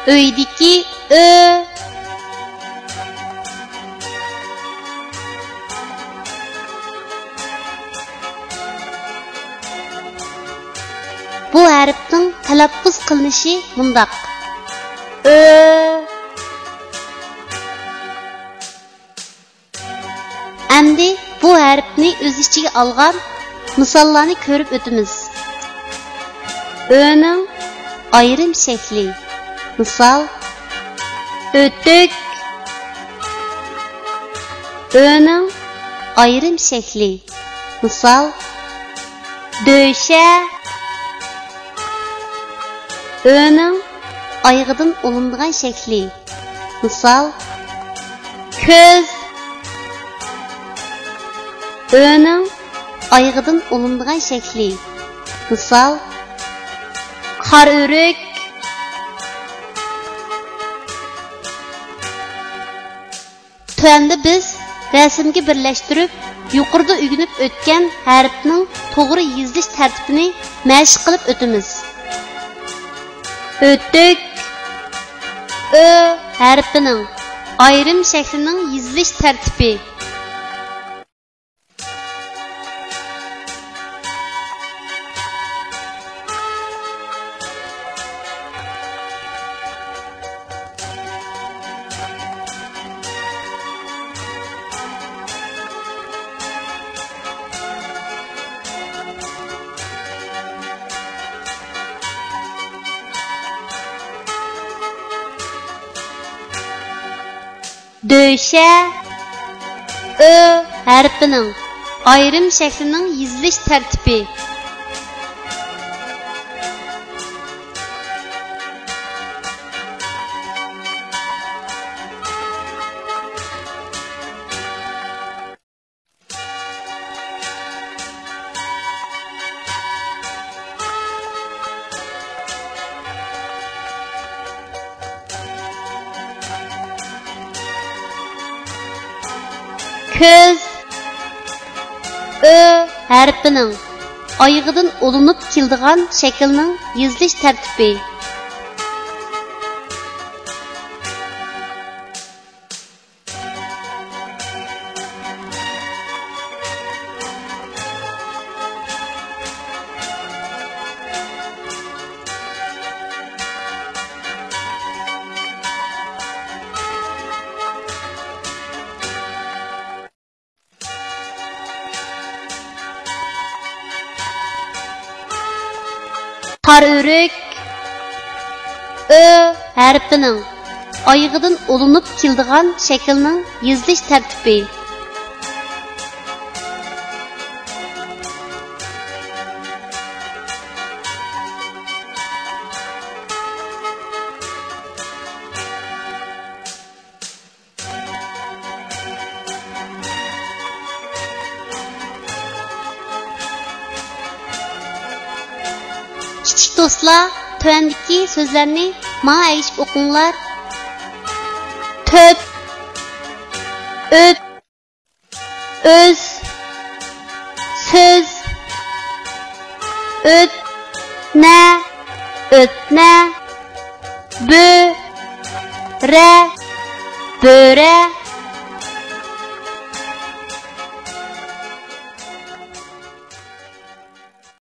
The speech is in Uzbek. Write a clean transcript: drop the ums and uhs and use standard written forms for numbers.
Öydeki ö. Bu harfning talaffuz qilinishi mundaq. Ö. Endi bu harfni o'z ichiga olgan misollarni ko'rib o'tamiz. Ö'ning ayrim shakli. Misol: o'tök. Ö'ning ayrim shakli. Misol: döşe. Ö'ning oyog'idan olinadigan shakli. Misol: ko'z. Ö'ning oyog'idan olinadigan shakli. Misol: qora o'rik. Tuanda biz rasmga birlashtirib, yuqorida o'rganib o'tgan harfning to'g'ri yozilish tartibini mashq qilib o'tamiz. O'tök. Ö harfining ayrim shaklining yozilish tartibi. Döşe. Ö harfining ayrim shaklining yozilish tartibi. Ko'z. Ö harfining oyog'idan olinib keladigan shaklning yozilish tartibi. Qora o'rik. Ö harfining oyog'idan olinib keladigan shaklning yozilish tartibi. Kichik do'stlar, tuandagi so'zlarni menga aytib o'qinglar. To'p. O't. O'z. So'z. O'tna. O'tna.